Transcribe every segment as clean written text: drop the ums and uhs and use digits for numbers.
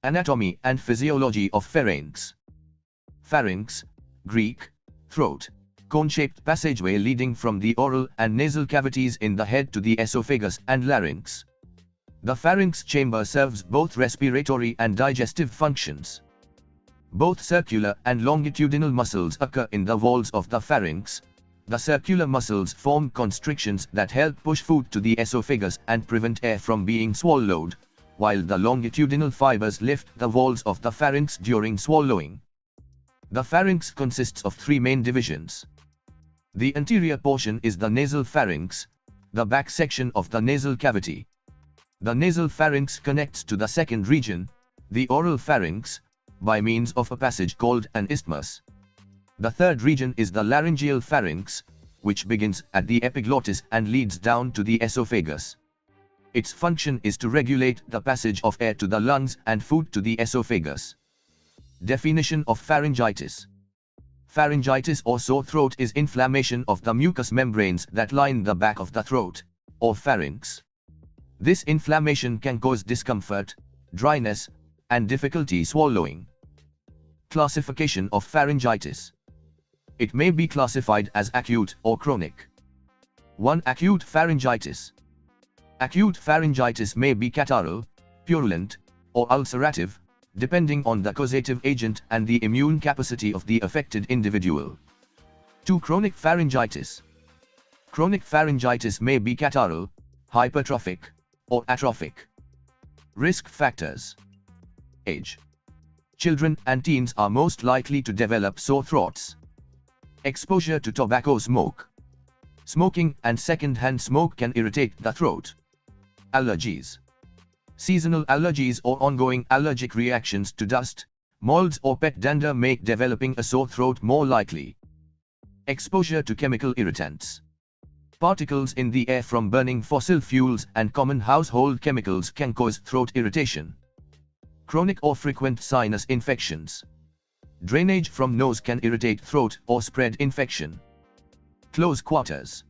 Anatomy and physiology of pharynx. Pharynx, Greek, throat, cone-shaped passageway leading from the oral and nasal cavities in the head to the esophagus and larynx. The pharynx chamber serves both respiratory and digestive functions. Both circular and longitudinal muscles occur in the walls of the pharynx. The circular muscles form constrictions that help push food to the esophagus and prevent air from being swallowed, while the longitudinal fibers lift the walls of the pharynx during swallowing. The pharynx consists of three main divisions. The anterior portion is the nasal pharynx, the back section of the nasal cavity. The nasal pharynx connects to the second region, the oral pharynx, by means of a passage called an isthmus. The third region is the laryngeal pharynx, which begins at the epiglottis and leads down to the esophagus. Its function is to regulate the passage of air to the lungs and food to the esophagus. Definition of pharyngitis. Pharyngitis or sore throat is inflammation of the mucous membranes that line the back of the throat, or pharynx. This inflammation can cause discomfort, dryness, and difficulty swallowing. Classification of pharyngitis. It may be classified as acute or chronic. 1. Acute pharyngitis. Acute pharyngitis may be catarrhal, purulent, or ulcerative, depending on the causative agent and the immune capacity of the affected individual. 2. Chronic pharyngitis. Chronic pharyngitis may be catarrhal, hypertrophic, or atrophic. Risk factors. Age. Children and teens are most likely to develop sore throats. Exposure to tobacco smoke. Smoking and second-hand smoke can irritate the throat. Allergies. Seasonal allergies or ongoing allergic reactions to dust, molds or pet dander make developing a sore throat more likely. Exposure to chemical irritants. Particles in the air from burning fossil fuels and common household chemicals can cause throat irritation. Chronic or frequent sinus infections. Drainage from nose can irritate throat or spread infection. Close quarters.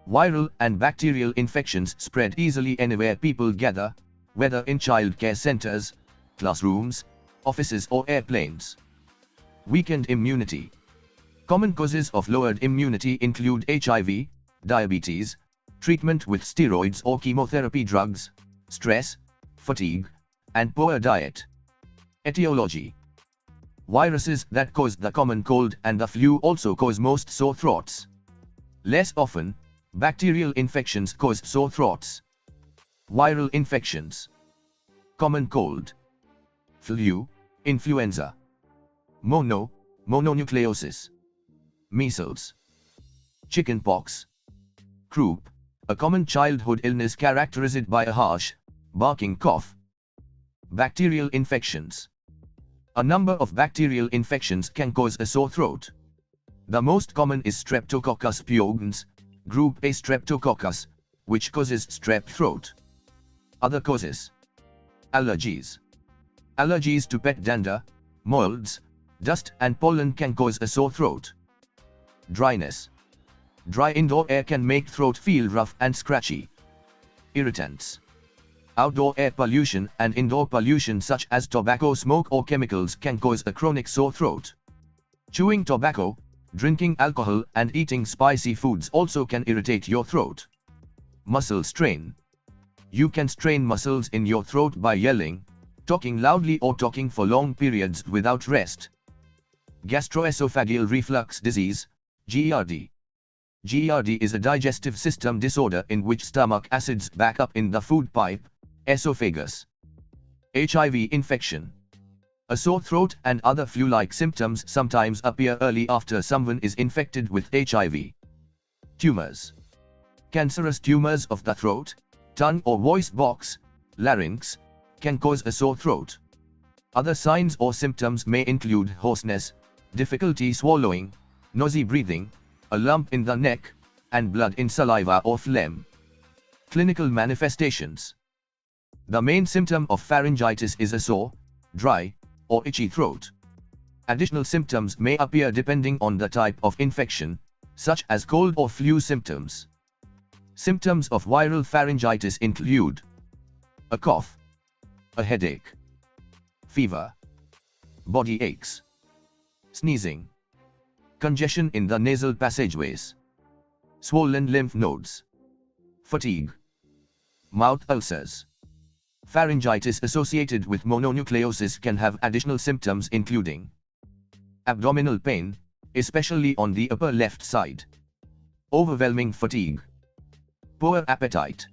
Viral and bacterial infections spread easily anywhere people gather, whether in childcare centers, classrooms, offices or airplanes. Weakened immunity. Common causes of lowered immunity include HIV, diabetes, treatment with steroids or chemotherapy drugs, stress, fatigue, and poor diet. Etiology. Viruses that cause the common cold and the flu also cause most sore throats. Less often, bacterial infections cause sore throats. Viral infections. Common cold. Flu, influenza. Mononucleosis. Measles. Chickenpox. Croup, a common childhood illness characterized by a harsh, barking cough. Bacterial infections. A number of bacterial infections can cause a sore throat. The most common is Streptococcus pyogenes, group A Streptococcus, which causes strep throat. Other causes. Allergies. Allergies to pet dander, molds, dust and pollen can cause a sore throat. Dryness. Dry indoor air can make throat feel rough and scratchy. Irritants. Outdoor air pollution and indoor pollution such as tobacco smoke or chemicals can cause a chronic sore throat. Chewing tobacco, drinking alcohol and eating spicy foods also can irritate your throat. Muscle strain. You can strain muscles in your throat by yelling, talking loudly or talking for long periods without rest. Gastroesophageal reflux disease, GERD. GERD is a digestive system disorder in which stomach acids back up in the food pipe, esophagus. HIV infection. A sore throat and other flu-like symptoms sometimes appear early after someone is infected with HIV. Tumors. Cancerous tumors of the throat, tongue or voice box, larynx, can cause a sore throat. Other signs or symptoms may include hoarseness, difficulty swallowing, nausea breathing, a lump in the neck, and blood in saliva or phlegm. Clinical manifestations. The main symptom of pharyngitis is a sore, dry, or itchy throat. Additional symptoms may appear depending on the type of infection, such as cold or flu symptoms. Symptoms of viral pharyngitis include a cough, a headache, fever, body aches, sneezing, congestion in the nasal passageways, swollen lymph nodes, fatigue, mouth ulcers. Pharyngitis associated with mononucleosis can have additional symptoms including abdominal pain, especially on the upper left side, overwhelming fatigue, poor appetite,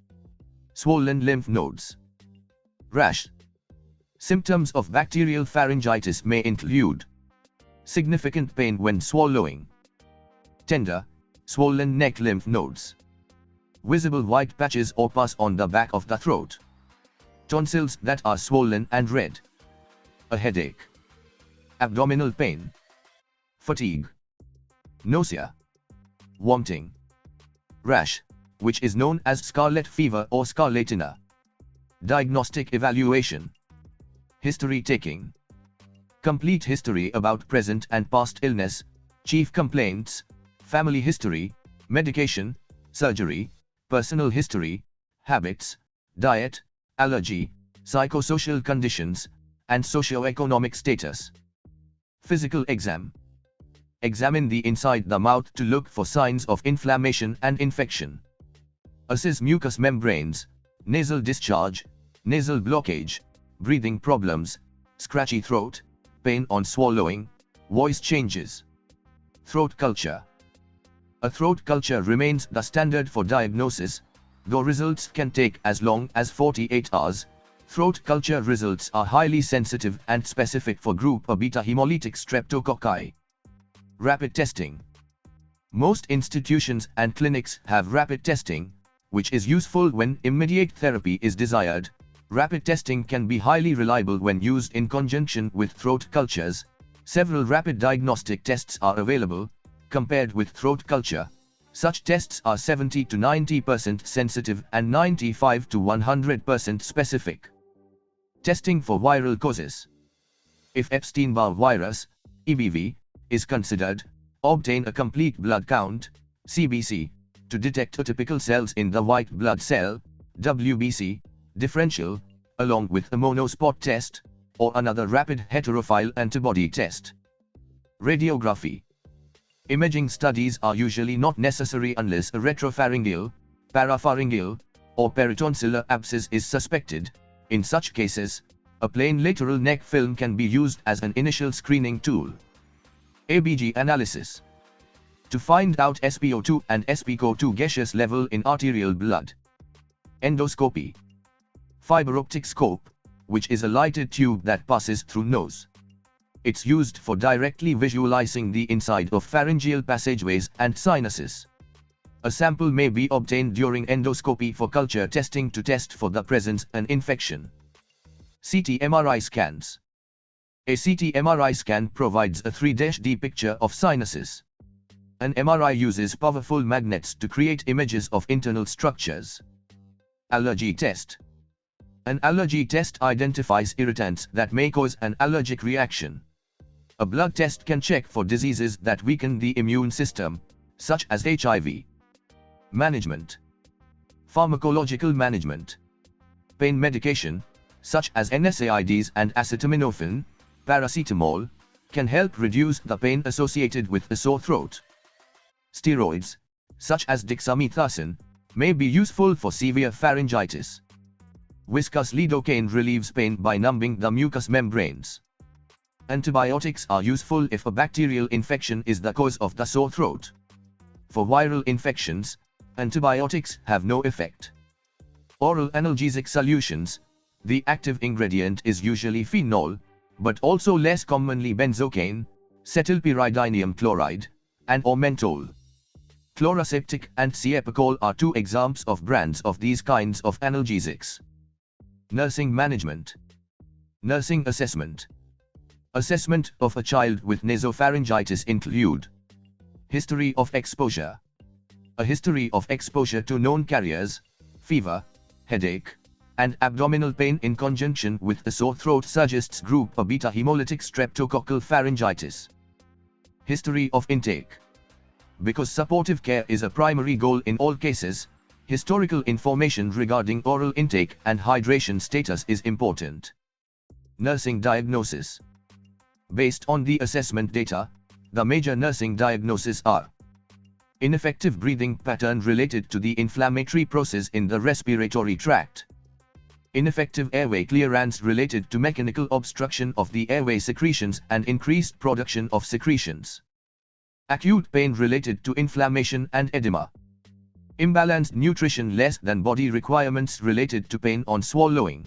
swollen lymph nodes, rash. Symptoms of bacterial pharyngitis may include significant pain when swallowing, tender, swollen neck lymph nodes, visible white patches or pus on the back of the throat, tonsils that are swollen and red, a headache, abdominal pain, fatigue, nausea, vomiting, rash, which is known as scarlet fever or scarlatina. Diagnostic evaluation. History taking. Complete history about present and past illness, chief complaints, family history, medication, surgery, personal history, habits, diet, allergy, psychosocial conditions, and socio-economic status. Physical exam. Examine the inside the mouth to look for signs of inflammation and infection. Assess mucous membranes, nasal discharge, nasal blockage, breathing problems, scratchy throat, pain on swallowing, voice changes. Throat culture. A throat culture remains the standard for diagnosis, though results can take as long as 48 hours. Throat culture results are highly sensitive and specific for group A beta hemolytic streptococci. Rapid testing. Most institutions and clinics have rapid testing, which is useful when immediate therapy is desired. Rapid testing can be highly reliable when used in conjunction with throat cultures. Several rapid diagnostic tests are available. Compared with throat culture, such tests are 70 to 90% sensitive and 95 to 100% specific. Testing for viral causes. If Epstein-Barr virus, EBV, is considered, obtain a complete blood count, CBC, to detect atypical cells in the white blood cell, WBC, differential, along with a monospot test, or another rapid heterophile antibody test. Radiography. Imaging studies are usually not necessary unless a retropharyngeal, parapharyngeal, or peritonsillar abscess is suspected. In such cases, a plain lateral neck film can be used as an initial screening tool. ABG analysis. To find out SpO2 and SpCO2 gaseous level in arterial blood. Endoscopy. Fiber optic scope, which is a lighted tube that passes through nose. It's used for directly visualizing the inside of pharyngeal passageways and sinuses. A sample may be obtained during endoscopy for culture testing to test for the presence of an infection. CT-MRI scans. A CT-MRI scan provides a 3D picture of sinuses. An MRI uses powerful magnets to create images of internal structures. Allergy test. An allergy test identifies irritants that may cause an allergic reaction. A blood test can check for diseases that weaken the immune system, such as HIV. Management. Pharmacological management. Pain medication, such as NSAIDs and acetaminophen, paracetamol, can help reduce the pain associated with a sore throat. Steroids, such as dexamethasone, may be useful for severe pharyngitis. Viscous lidocaine relieves pain by numbing the mucous membranes. Antibiotics are useful if a bacterial infection is the cause of the sore throat. For viral infections, antibiotics have no effect. Oral analgesic solutions. The active ingredient is usually phenol, but also less commonly benzocaine, cetylpyridinium chloride, and or menthol. Chloraseptic and Ciepacol are two examples of brands of these kinds of analgesics. Nursing management. Nursing assessment. Assessment of a child with nasopharyngitis include history of exposure. A history of exposure to known carriers, fever, headache, and abdominal pain in conjunction with a sore throat suggests group A beta hemolytic streptococcal pharyngitis. History of intake. Because supportive care is a primary goal in all cases, historical information regarding oral intake and hydration status is important. Nursing diagnosis. Based on the assessment data, the major nursing diagnoses are: ineffective breathing pattern related to the inflammatory process in the respiratory tract, ineffective airway clearance related to mechanical obstruction of the airway secretions and increased production of secretions, acute pain related to inflammation and edema, imbalanced nutrition less than body requirements related to pain on swallowing,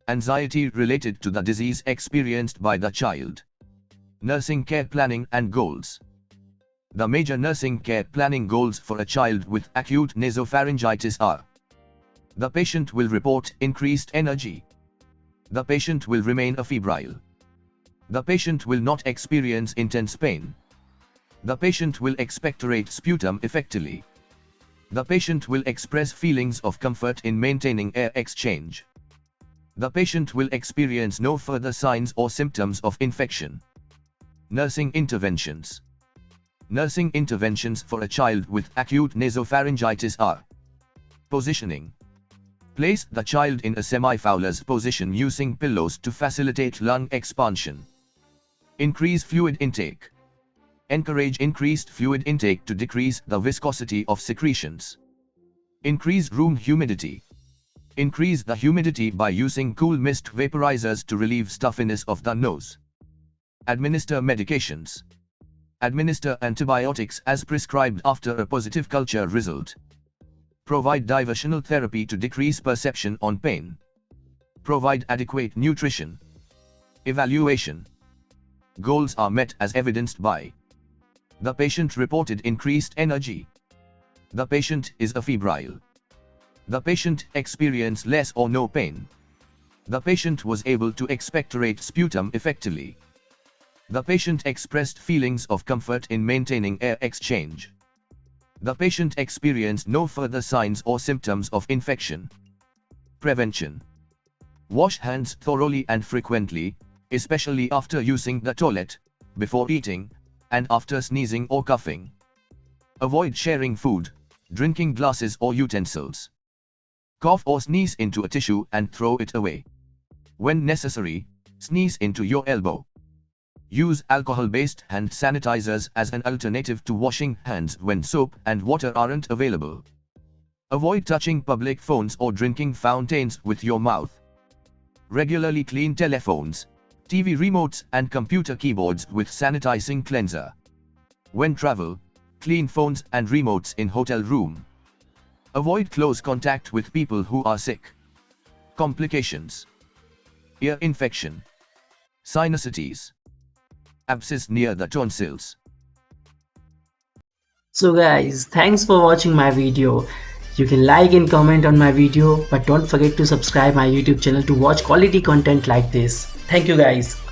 anxiety related to the disease experienced by the child. Nursing care planning and goals. The major nursing care planning goals for a child with acute nasopharyngitis are: the patient will report increased energy. The patient will remain afebrile. The patient will not experience intense pain. The patient will expectorate sputum effectively. The patient will express feelings of comfort in maintaining air exchange. The patient will experience no further signs or symptoms of infection. Nursing interventions. Nursing interventions for a child with acute nasopharyngitis are: positioning. Place the child in a semi-Fowler's position using pillows to facilitate lung expansion. Increase fluid intake. Encourage increased fluid intake to decrease the viscosity of secretions. Increase room humidity. Increase the humidity by using cool mist vaporizers to relieve stuffiness of the nose. Administer medications. Administer antibiotics as prescribed after a positive culture result. Provide diversional therapy to decrease perception on pain. Provide adequate nutrition. Evaluation. Goals are met as evidenced by: the patient reported increased energy. The patient is afebrile. The patient experienced less or no pain. The patient was able to expectorate sputum effectively. The patient expressed feelings of comfort in maintaining air exchange. The patient experienced no further signs or symptoms of infection. Prevention. Wash hands thoroughly and frequently, especially after using the toilet, before eating, and after sneezing or coughing. Avoid sharing food, drinking glasses or utensils. Cough or sneeze into a tissue and throw it away. When necessary, sneeze into your elbow. Use alcohol-based hand sanitizers as an alternative to washing hands when soap and water aren't available. Avoid touching public phones or drinking fountains with your mouth. Regularly clean telephones, TV remotes and computer keyboards with sanitizing cleanser. When travel, clean phones and remotes in hotel room. Avoid close contact with people who are sick. Complications: ear infection, sinusitis, abscess near the tonsils. So guys, thanks for watching my video. You can like and comment on my video, but don't forget to subscribe my YouTube channel to watch quality content like this. Thank you guys.